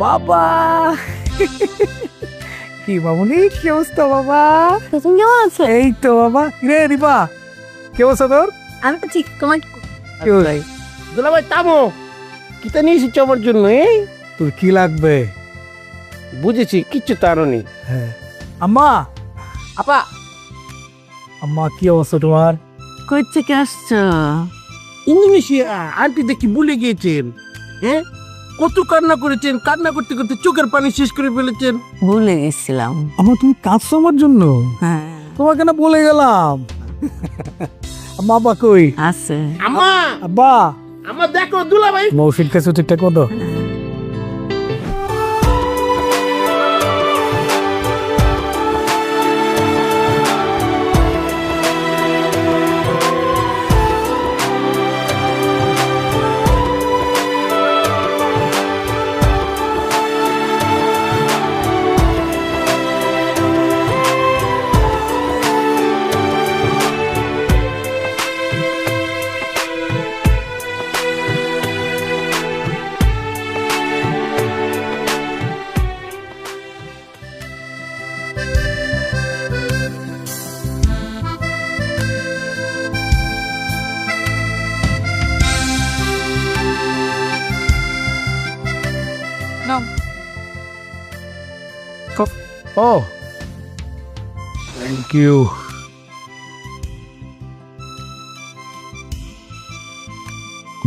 বাবা কি মামুনি, কি অবস্থা বাবা? তুমি কেমন আছো? এই তো বাবা। রে রিপা, কি অবস্থা তোর? আমি তো ঠিক, তোমার কি ভাই? দুলাভাই তামো, কিতা নিয়ে এসেছো আমার জন্য? তোর কি লাগবে? বুঝেছি, কিচ্ছু তারও নেই। হ্যাঁ আম্মা, আপা, আম্মা কি অবস্থা তোমার? কই থেকে আসছো? ইন্দোনেশিয়া। আন্টি দেখি ভুলে গিয়েছেন। হ্যাঁ, কত কান্না করেছেন, কান্না করতে করতে চোখের পানি শেষ করে ফেলেছেন। ভুলে গেছিলাম। আম্মা তুমি কাঁদছো আমার জন্য? হ্যাঁ তোমাকে না বলে গেলাম। আম্মা আব্বা কই? আছে। আম্মা, আব্বা আমার দেখো দুলাভাই। মৌসির কাছে ঠিকঠাক মতো? ও থ্যাংক ইউ।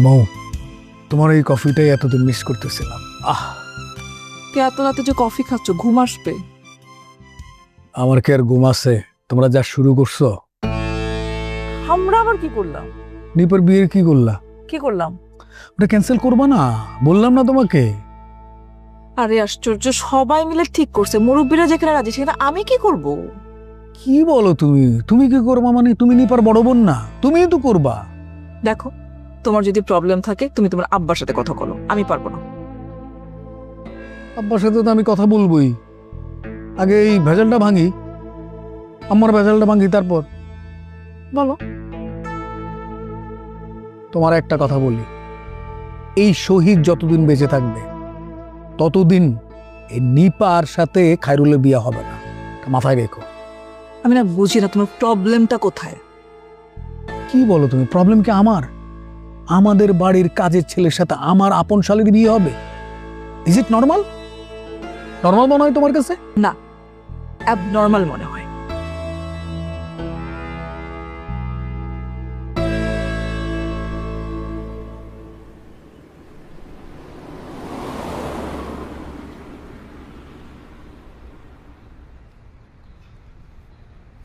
মৌ, তোমার এই কফিটাই এতদিন মিস করতেছিলাম। কে এত রাতে যে কফি খাচ্ছ, ঘুম আসবে? আমার কি আর ঘুম আছে? তোমরা যা শুরু করছো। আমরা আবার কি করলাম? নিপার বিয়ের কি করলা? কি করলাম? ওটা ক্যান্সেল করবা না? বললাম না তোমাকে? আরে আশ্চর্য, সবাই মিলে ঠিক করছে, মুরব্বীরা যেখানে রাজি সেখানে আমি কি করব? কি বলো তুমি? তুমি কি করবা মানে? তুমি নিপার বড় বোন না? তুমিই তো করবা। দেখো, তোমার যদি প্রবলেম থাকে তুমি তোমার আব্বার সাথে কথা বলো, আমি পারবো না। আব্বার সাথে তো আমি কথা বলবোই। আগে এই ভেজালটা ভাঙি, আমার ভেজালটা ভাঙি, তারপর বলো। তোমার একটা কথা বলি, এই শহীদ যতদিন বেঁচে থাকবে ততদিন এই নিপার সাথে খায়রুলের বিয়ে হবে না, এটা মাথায় রেখো। আমি না বুঝি না তোমার প্রবলেমটা কোথায়। কি বলো তুমি? প্রবলেম কি আমার? আমাদের বাড়ির কাজের ছেলের সাথে আমার আপন শালীর বিয়ে হবে? Is it normal? নর্মাল মনে হয় তোমার কাছে? না, অ্যাবনর্মাল মনে হয়।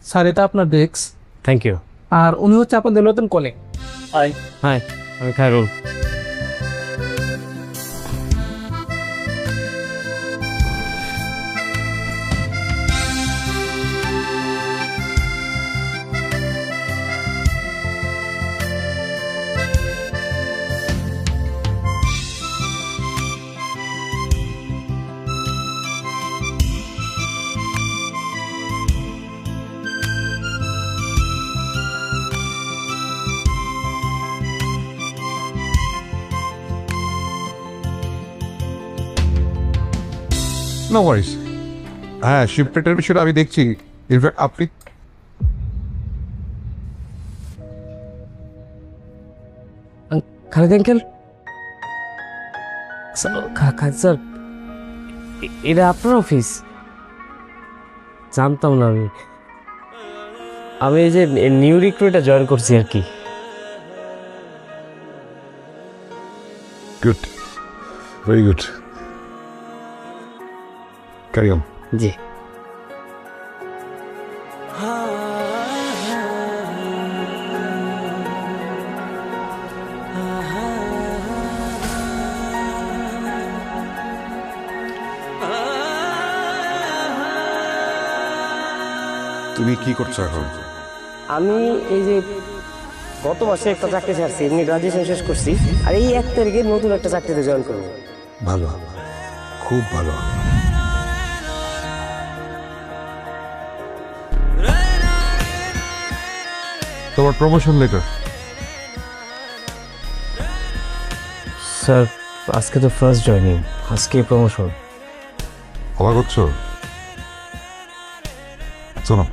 স্যার, এটা আপনার ডেস্ক। Thank you. আর উনি হচ্ছে আপনাদের নতুন কলিগ। হাই, আমি খায়রুল। নো ওয়ারিস। হ্যাঁ, শিপমেন্টের বিষয়টা আমি দেখছি। ইনফ্যাক্ট আপনি খালেদ আঙ্কেল, স্যার, এটা আপনার অফিস? জানতাম না আমি। আমি এই যে নিউ রিক্রুটে জয়েন করছি আর কি। Good, very good. Carry on. জি। তুমি কি করছো এখন? আমি এই যে গত মাসে একটা চাকরি ছাড়ছি, এমনি গ্রাজুয়েশন শেষ করছি, আর এই 1 তারিখে নতুন একটা চাকরিতে জয়েন করবো। ভালো, খুব ভালো। তোমার প্রমোশন লেটার। স্যার, আজকে তো ফার্স্ট জয়নিং, আজকে প্রমোশন। অবাক হচ্ছ? শোনো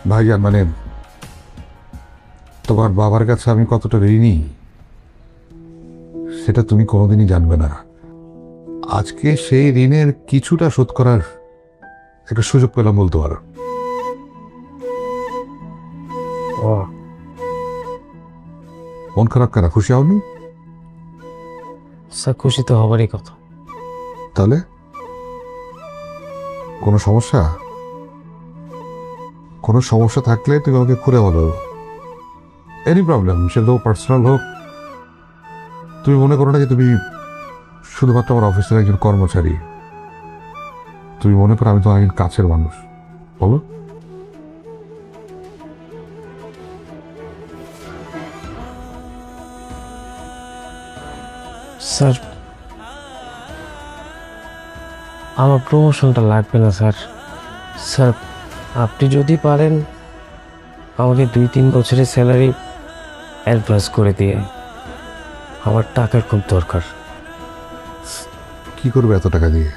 ভাইজান, মানে তোমার বাবার কাছে আমি কতটা ঋণী সেটা তুমি কোনোদিনই জানবে না। আজকে সেই ঋণের কিছুটা শোধ করার একটা সুযোগ পেলাম বলতে পারো। মন খারাপ কেন? খুশি হওনি? স্যার খুশি তো হবারই কথা। তাহলে কোনো সমস্যা? কোনো সমস্যা থাকলে তুমি আমাকে খুলে বলো। এনি প্রবলেম, সেটা পার্সোনাল হোক। তুমি মনে করো না যে তুমি শুধুমাত্র আমার অফিসের একজন কর্মচারী। তুমি মনে করো আমি তোমার একজন কাছের মানুষ। বলো। স্যার আমার প্রমোশনটা লাগবে না স্যার। স্যার আপনি যদি পারেন আমাকে 2-3 বছরের স্যালারি অ্যাডভান্স করে দিয়ে, আমার টাকার খুব দরকার। কি করবে এত টাকা দিয়ে?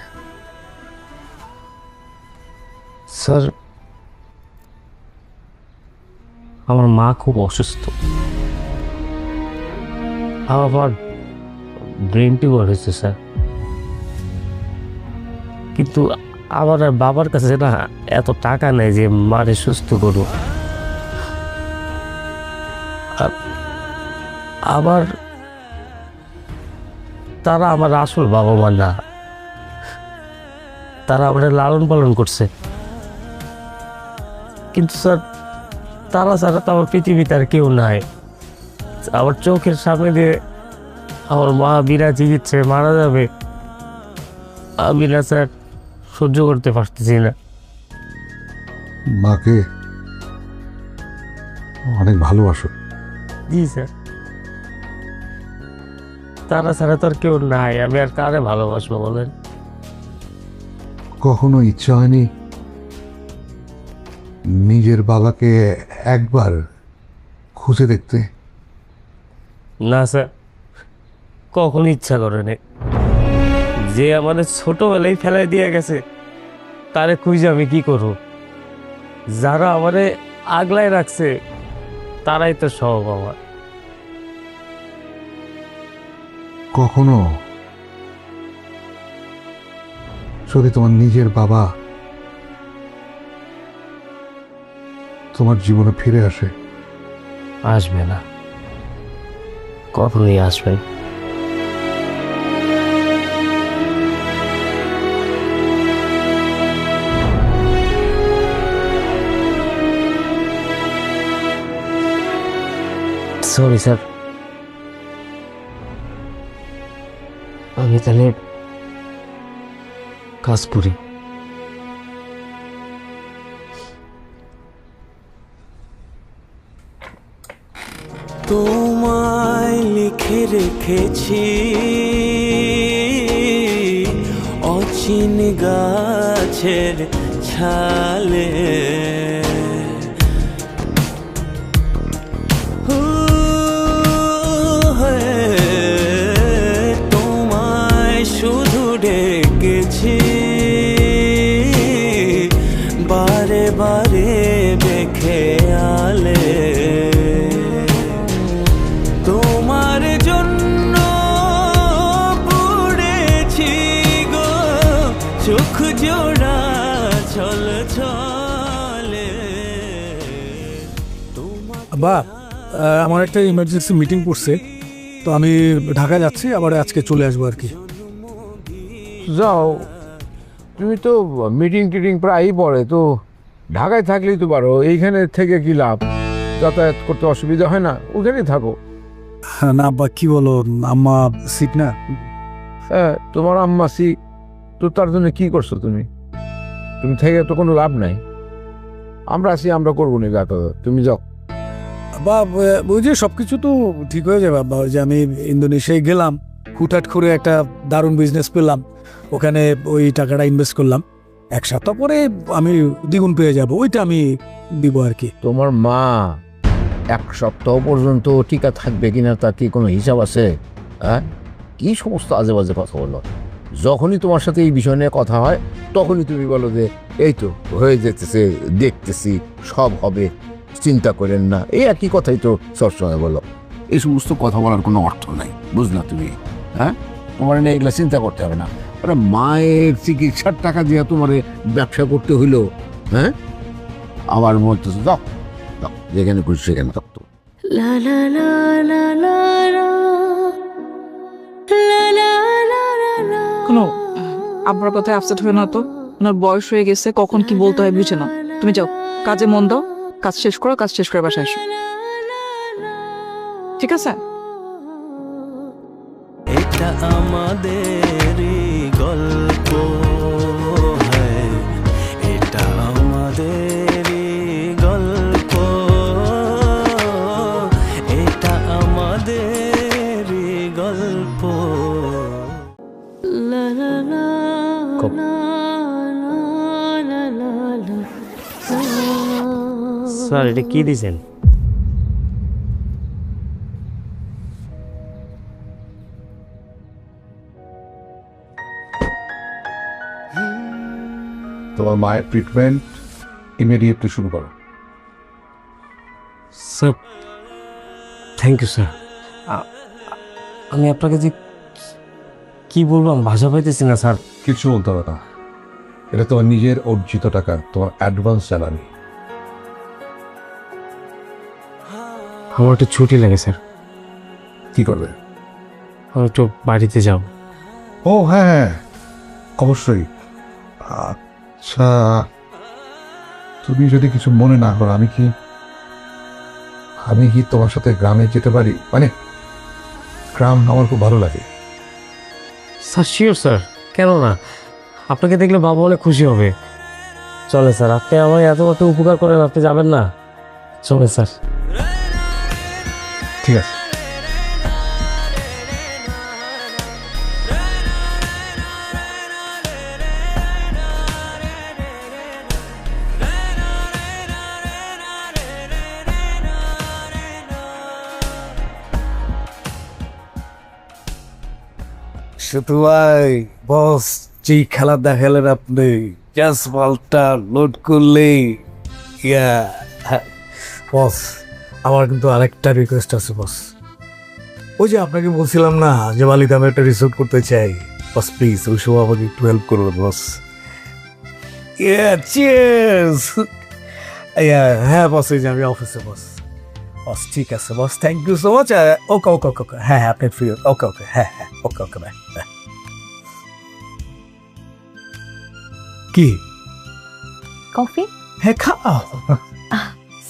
স্যার আমার মা খুব অসুস্থ, আমার ব্রেন টিউমার হয়েছে স্যার। কিন্তু আমার আর বাবার কাছে না এত টাকা নেই যে মারে সুস্থ করব। আবার তারা আমার আসল বাবা মা না, তারা আমাদের লালন পালন করছে। কিন্তু স্যার তারা ছাড়া তো আমার পৃথিবীতে আর কেউ নাই। আমার চোখের সামনে দিয়ে আমার মা বিনা চিকিৎসায় মারা যাবে, আমি না স্যার সহ্য করতে পারতেছি না। মাকে অনেক ভালোবাসো? জি স্যার, তারা ছাড়া তো আর কেউ নাই, আমি আর কারে ভালোবাসবো বলেন? কখনো ইচ্ছা হয়নি নিজের বাবাকে একবার খুঁজে দেখতে? না স্যার, কখন ইচ্ছা করেনি। যে আমাদের ছোটবেলায় ফেলাই দিয়ে গেছে তারে খুঁজে আমি কি করব? যারা আমারে আগলায় রাখছে তারাই তো সব আমার। কখনো যদি তোমার নিজের বাবা তোমার জীবনে ফিরে আসে? আসবে না, কখনোই আসবে না। সরি স্যার, আমি তাহলে কাশপুরি। তোমায় লিখে রেখেছি অচিন গাছের ছালে, তোমায় শুধু ডেকেছি বারে বারে বেখেয়ালে। তোমার জন্য পড়েছি গো চোখ জোড়া ছল ছলে। বা আমার একটা ইমার্জেন্সি মিটিং পড়ছে, তো আমি ঢাকা যাচ্ছি, আবার আজকে চলে আসবো আর কি। যাও, তুমি তো মিটিং টিটিং প্রায়ই পড়ে, তো ঢাকায় থাকলেই তো পারো। এইখানে থেকে কি লাভ? যাতায়াত করতে অসুবিধা হয় না? ওখানেই থাকো। না আব্বা, কি বলো, আম্মা সিক না। হ্যাঁ, তোমার আম্মা সিক, তো তার জন্য কি করছো তুমি? তুমি থেকে তো কোনো লাভ নাই। আমরা আছি, আমরা করবো না যাতায়াত, তুমি যাও। বা ওই যে সবকিছু তো ঠিক হয়ে যাবে আব্বা। ওই যে আমি ইন্দোনেশিয়ায় গেলাম, হুটহাট করে একটা দারুণ বিজনেস পেলাম, ওখানে ওই টাকাটা ইনভেস্ট করলাম, 1 সপ্তাহ পরে আমি দ্বিগুণ পেয়ে যাব, ওইটা আমি দিব আর কি। তোমার মা 1 সপ্তাহ পর্যন্ত টিকা থাকবে কিনা তার কি কোনো হিসাব আছে? হ্যাঁ, কি সমস্ত আজে বাজে কথা বলো। যখনই তোমার সাথে এই বিষয় নিয়ে কথা হয় তখনই তুমি বলো যে এই তো হয়ে যেতেছে, দেখতেছি, সব হবে, চিন্তা করেন না, এই একই কথাই তো সবসময় বলো। এই সমস্ত কথা বলার কোনো অর্থ নাই, বুঝলা তুমি? হ্যাঁ, তোমার না এগুলা চিন্তা করতে হবে না। ওরা মায়ের চিকিৎসার টাকা দিয়ে তোমার ব্যবসা করতে হইলো, হ্যাঁ? আবার বলতেছো যাও যাও, যেখানে খুশি সেখানে থাকতো। কোনো আব্বার কথায় আপসেট হয়ে না তো, ওনার বয়স হয়ে গেছে, কখন কি বলতে হয় বুঝে না। তুমি যাও, কাজে মন দাও, কাজ শেষ করো, কাজ শেষ করে বাসায় এসো, ঠিক আছে? এটা আমাদেরই গল্প, হ্যাঁ এটা আমাদেরই গল্প, এটা আমাদেরই গল্প। স্যার এটা কি দিছেন? তোমার মায়ের ট্রিটমেন্ট ইমিডিয়েটলি শুরু করো। Sir thank you sir. আমি আপনাকে যে কি বলবো আমি ভাষা পাইতেছি না স্যার। কিছু বলতে হবে না, এটা তোমার নিজের অর্জিত টাকা, তোমার অ্যাডভান্স স্যালারি। আমার একটু ছুটি লাগে স্যার। কি করবে? আমার একটু বাড়িতে যাও। ও হ্যাঁ হ্যাঁ, অবশ্যই। আচ্ছা, তুমি যদি কিছু মনে না করো, আমি কি তোমার সাথে গ্রামে যেতে পারি? মানে গ্রাম আমার খুব ভালো লাগে। স্যার শিওর স্যার, কেন না? আপনাকে দেখলে বাবা অনেক খুশি হবে। চলে স্যার, আপনি আমার এত উপকার করেন, আপনি যাবেন না? চলে স্যার। ঠিক আছে। শুধু ভাই বস যেই খেলা দেখালেন আপনি, জাস্ট বলটা লোড করলেই বস। আমার কিন্তু আরেকটা রিকোয়েস্ট আছে বস। ওই যে আপনাকে বলছিলাম না যে বালিতে আমি একটা রিসোর্ট করতে চাই, বস প্লিজ ওই সময় আমাকে একটু হেল্প করবেন বস। চিয়ার্স। হ্যাঁ বস, এই যে আমি অফিসে বস। বস ঠিক আছে বস, থ্যাংক ইউ সো মাচ। ওকে ওকে ওকে ওকে, হ্যাঁ হ্যাঁ আপনি ফ্রি। ওকে ওকে, হ্যাঁ হ্যাঁ, ওকে ওকে বাই। কি? কফি? হ্যাঁ খাও।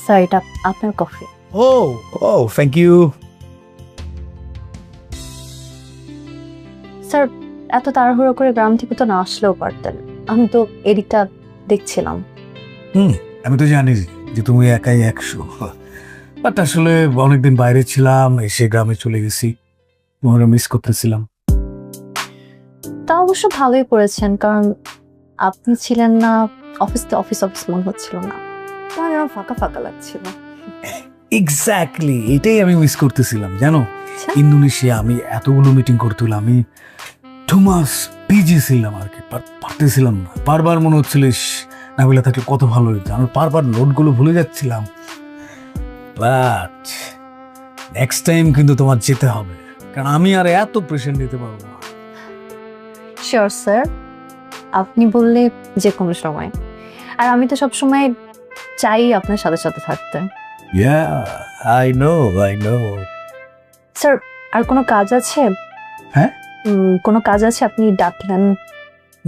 স্যার এটা আপনার কফি। ও ও থ্যাংক ইউ। স্যার এত তাড়াহুড়ো করে গ্রাম থেকে তো না আসলেও পারতেন, আমি তো এদিকটা দেখছিলাম। আমি তো জানি যে তুমি একাই 100, বাট আসলে অনেকদিন বাইরে ছিলাম, এসে গ্রামে চলে গেছি, তোমার মিস করতেছিলাম। তা অবশ্য ভালোই করেছেন, কারণ আপনি ছিলেন না, অফিসে অফিস অফিস মনে হচ্ছিল না, আমার এরকম ফাঁকা ফাঁকা লাগছিল। এক্স্যাক্টলি এটাই আমি মিস করতেছিলাম জানো। আচ্ছা। ইন্দোনেশিয়া আমি এতগুলো মিটিং করতে হলো, আমি 2 মাস বিজি ছিলাম আর কি, পারতেছিলাম না। বারবার মনে হচ্ছিল নাবিলা থাকলে কত ভালো হতো, আমি বারবার নোটগুলো ভুলে যাচ্ছিলাম। বাট নেক্সট টাইম কিন্তু তোমার যেতে হবে, কারণ আমি আর এত প্রেশার নিতে পারবো না। শিওর স্যার, আপনি বললে যে কোনো সময়, আর আমি তো সব সময় চাই আপনার সাথে সাথে থাকতে। I know. স্যার আর কোনো কাজ আছে? হ্যাঁ? কোনো কাজ আছে আপনি ডাকলেন?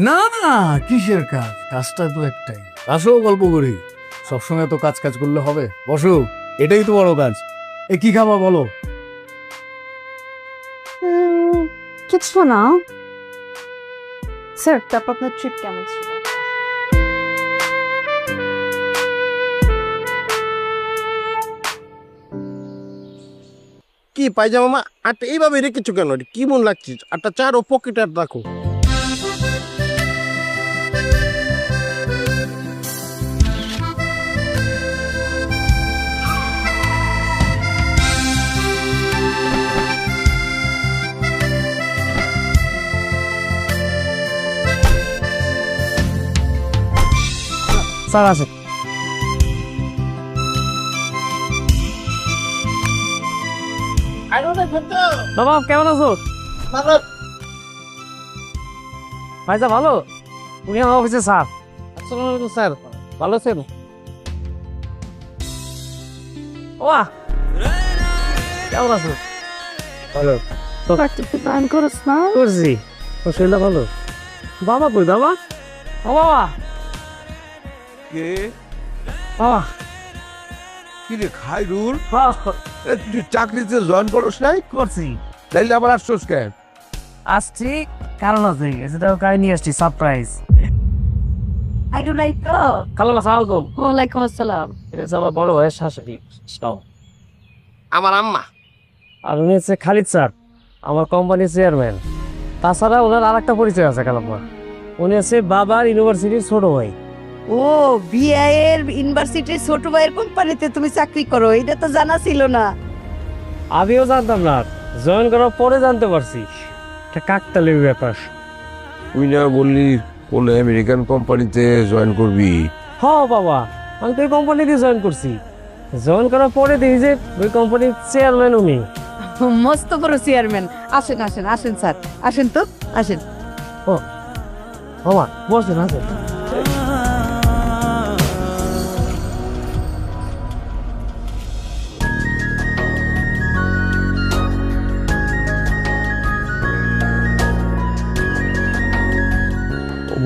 না না, কিসের কাজ? কাজটা তো একটাই, আসো গল্প করি। সবসময় তো কাজ কাজ করলে হবে? বসো, এটাই তো বড় কাজ। কি খাবা বলো? কিছু না। স্যার তারপর আপনার ট্রিপ কেমন ছিল? কি পায়জামা আটটা এইভাবে রেখেছো কেন? কি মন লাগছে? আটটা চার ও পকেটে আর রাখো। স্যার আছে। বাবা কেমন আছো? ভাইজা ভালো? উনি আমার অফিসে স্যার। আসসালামু আলাইকুম স্যার, ভালো আছেন? ওয়া কেমন আছো? ভালো। করছি, তোর শরীরটা ভালো? বাবা কই বাবা? ও বাবা, বাবা কি রে খাইরুল, হ্যাঁ, তুই চাকরিতে জয়েন করস নাই? করছি। তাইলে আবার আসছোস কেন? আসছি কারণ আছে, সেটা কাহিনী নিয়ে আসছি সারপ্রাইজ। খালা আসসালামু আলাইকুম। ওয়ালাইকুম আসসালাম। এটা হচ্ছে আমার বড় ভাইয়ের শাশুড়ি আমার আম্মা। আর উনি হচ্ছে খালিদ স্যার, আমার কোম্পানির চেয়ারম্যান। তাছাড়া ওনার আর একটা পরিচয় আছে কালাম্মা, উনি হচ্ছে বাবার ইউনিভার্সিটির ছোট ভাই। ও বিআইয়ের ইউনিভার্সিটির ছোট ভাইয়ের কোম্পানিতে তুমি চাকরি করো, এটা তো জানা ছিল না। আমিও জানতাম না, জয়েন করার পরে জানতে পারছি। একটা কাকতালীয় ব্যাপার। তুই না বললি কোন আমেরিকান কোম্পানিতে জয়েন করবি? হ্যাঁ বাবা, আমি তো ওই কোম্পানিতে জয়েন করছি। জয়েন করার পরে দেখি যে ওই কোম্পানির চেয়ারম্যান উনি। মস্ত বড় চেয়ারম্যান। আসেন আসেন আসেন স্যার, আসেন তো, আসেন। ও বাবা বসেন, আসেন।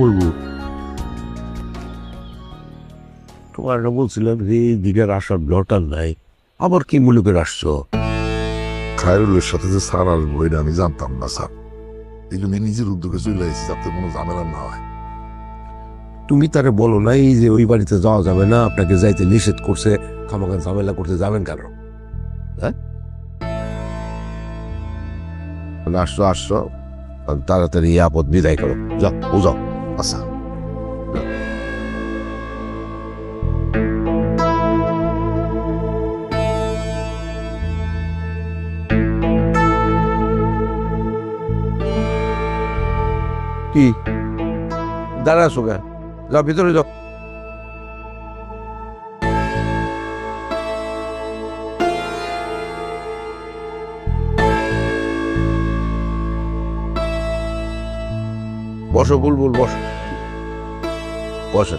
বলবো তোমার বলছিলাম যে এই দিকের আসার দরকার নাই, আবার কি মুলুকের আসছো? খায়রুলের সাথে যে স্যার আসবো এটা আমি জানতাম না স্যার, এই জন্য নিজের উদ্যোগে চলে এসেছি যাতে কোনো ঝামেলা না হয়। তুমি তারে বলো নাই যে ওই বাড়িতে যাওয়া যাবে না, আপনাকে যাইতে নিষেধ করছে, খামাখা ঝামেলা করতে যাবেন কেন? হ্যাঁ আসছো আসছো, তাড়াতাড়ি আপদ বিদায় করো, যাও ও যাও। আচ্ছা কি দাঁড়া আসো কেন? যাও ভিতরে যাও। বসো বুলবুল, বসো বসো।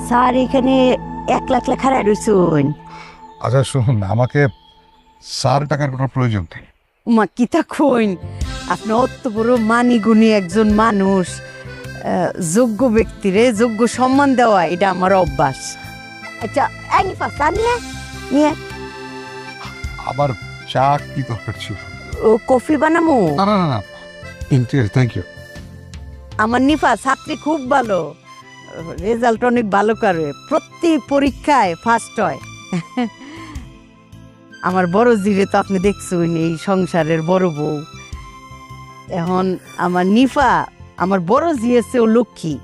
স্যার এখানে 1 লাখ লেখা রয়েছেন। আচ্ছা শুনুন, আমাকে স্যার টাকার কোনো প্রয়োজন নেই। মা কিতা কইন, আপনি অত বড় মানি গুণী একজন মানুষ, যোগ্য ব্যক্তিরে যোগ্য সম্মান দেওয়া এটা আমার অভ্যাস। আচ্ছা আইনিফা স্যার নিয়ে আবার চা কি দরকার ছিল? ও কফি বানামু। না না না, থ্যাংক ইউ। আমার নিফা ছাত্রী খুব ভালো, রেজাল্ট অনেক ভালো করে, প্রতি পরীক্ষায় ফার্স্ট হয়। আমার বড় জিরে তো আপনি দেখছেন, এই সংসারের বড় বউ। এখন আমার নিফা আমার বড় জিয়েছেও লক্ষ্মী,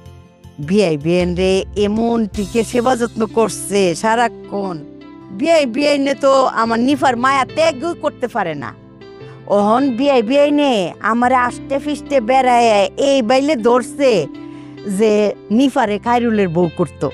বিআই রে এমন টিকে সেবা যত্ন করছে সারাক্ষণ। বিআই নে তো আমার নিফার মায়া ত্যাগ করতে পারে না। ওহন বিআই নে আমার আষ্টে ফিস্টে বেড়ায় এই বাইলে ধরছে যে নিফারে খায়রুলের বউ করতো।